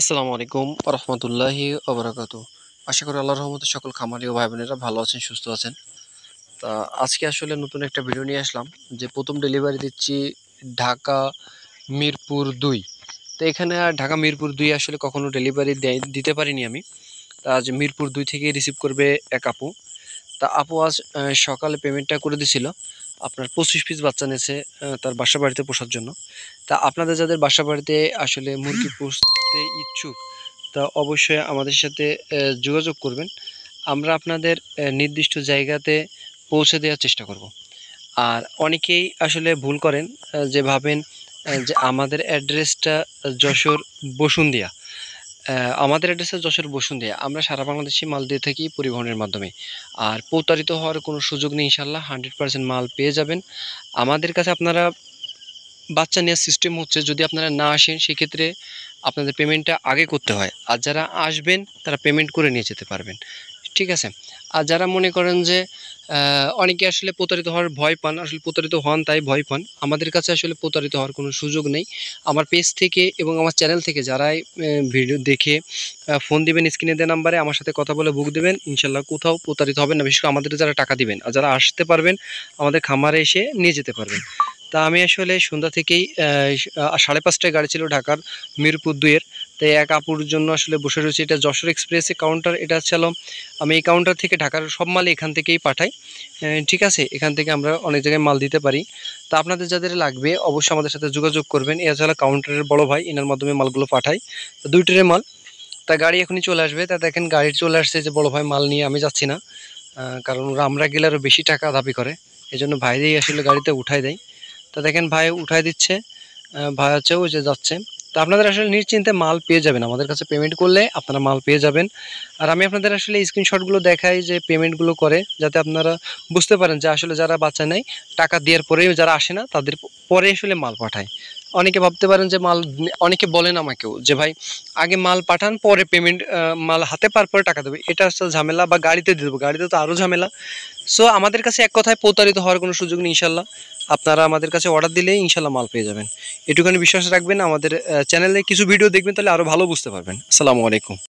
আসসালামু আলাইকুম রহমতুল্লাহি ওবরাকাতু। আশা করি আল্লাহর রহমতে সকল খামারি ও ভাই বোনেরা ভালো আছেন, সুস্থ আছেন। তা আজকে আসলে নতুন একটা ভিডিও নিয়ে আসলাম যে প্রথম ডেলিভারি দিচ্ছি ঢাকা মিরপুর 2। তো এখানে আর ঢাকা মিরপুর 2 আসলে কখনো ডেলিভারি দিতে পারিনি আমি। তা আজ মিরপুর 2 থেকে রিসিভ করবে এক আপু। তা আপু আজ সকালে পেমেন্টটা করে দিছিল। আপনার 25 পিস বাচ্চা নিয়েছে তার বাসা বাড়িতে পোষার জন্য। তা আপনাদের যাদের বাসা বাড়িতে আসলে মুরগি পুষতে ইচ্ছুক, তা অবশ্যই আমাদের সাথে যোগাযোগ করবেন। আমরা আপনাদের নির্দিষ্ট জায়গাতে পৌঁছে দেওয়ার চেষ্টা করব। আর অনেকেই আসলে ভুল করেন, যে ভাবেন যে আমাদের অ্যাড্রেসটা যশোর বসুন্ধিয়া। আমাদের অ্যাড্রেসে যশোর বসুন্ধিয়া। আমরা সারা বাংলাদেশে মাল দিয়ে থাকি পরিবহনের মাধ্যমে। আর প্রতারিত হওয়ার কোনো সুযোগ নেই, ইনশাল্লাহ 100% মাল পেয়ে যাবেন। আমাদের কাছে আপনারা বাচ্চা নেওয়ার সিস্টেম হচ্ছে, যদি আপনারা না আসেন সেক্ষেত্রে আপনাদের পেমেন্টটা আগে করতে হয়। আর যারা আসবেন তারা পেমেন্ট করে নিয়ে যেতে পারবেন, ঠিক আছে। আর যারা মনে করেন যে অনেকে আসলে প্রতারিত হওয়ার ভয় পান, আসলে প্রতারিত হন তাই ভয় পান, আমাদের কাছে আসলে প্রতারিত হওয়ার কোনো সুযোগ নেই। আমার পেজ থেকে এবং আমার চ্যানেল থেকে যারাই ভিডিও দেখে ফোন দিবেন, স্ক্রিনে দেওয়া নাম্বারে আমার সাথে কথা বলে বুক দেবেন, ইনশাল্লাহ কোথাও প্রতারিত হবেন না। বিশেষ করে আমাদের যারা টাকা দিবেন আর যারা আসতে পারবেন আমাদের খামারে এসে নিয়ে যেতে পারবেন। তা আমি আসলে সন্ধ্যা থেকেই 5:30টায় গাড়ি ছিল ঢাকার মিরপুর 2-এর। তাই এক আপুর জন্য আসলে বসে রয়েছে। এটা যশোর এক্সপ্রেসে কাউন্টার, এটা ছিল। আমি এই কাউন্টার থেকে ঢাকার সব মাল এখান থেকেই পাঠাই, ঠিক আছে। এখান থেকে আমরা অনেক জায়গায় মাল দিতে পারি। তা আপনাদের যাদের লাগবে অবশ্যই আমাদের সাথে যোগাযোগ করবেন। এছাড়া কাউন্টারের বড় ভাই, এনার মাধ্যমে মালগুলো পাঠাই। তো 2 ট্রে মাল। তা গাড়ি এখনই চলে আসবে। তা দেখেন গাড়ি চলে আসছে, যে বড় ভাই মাল নিয়ে আমি যাচ্ছি না, কারণ ওরা আমরা গেলে আরও বেশি টাকা দাবি করে। এই জন্য ভাইদেরই আসলে গাড়িতে উঠাই দেয়। তা দেখেন ভাই উঠাই দিচ্ছে, ভাই হচ্ছে ওই যে যাচ্ছে। তো আপনাদের আসলে নিশ্চিন্তে মাল পেয়ে যাবেন, আমাদের কাছে পেমেন্ট করলে আপনারা মাল পেয়ে যাবেন। আর আমি আপনাদের আসলে স্ক্রিনশটগুলো দেখাই যে পেমেন্টগুলো করে, যাতে আপনারা বুঝতে পারেন যে আসলে যারা বাচ্চা নেয় টাকা দেওয়ার পরেও যারা আসে না তাদের পরে আসলে মাল পাঠায়। অনেকে ভাবতে পারেন যে মাল, অনেকে বলেন আমাকেও যে ভাই আগে মাল পাঠান পরে পেমেন্ট, মাল হাতে পাওয়ার পরে টাকা দেবে। এটা হচ্ছে ঝামেলা, বা গাড়িতে দিয়ে দেবো, গাড়িতে তো আরও ঝামেলা। সো আমাদের কাছে এক কথায় প্রতারিত হওয়ার কোনো সুযোগ নেই ইনশাল্লাহ। আপনারা আমাদের কাছে অর্ডার দিলেই ইনশাল্লাহ মাল পেয়ে যাবেন। এটুখানি বিশ্বাস রাখবেন, আমাদের চ্যানেলে কিছু ভিডিও দেখবেন, তাহলে আরও ভালো বুঝতে পারবেন। আসসালামু আলাইকুম।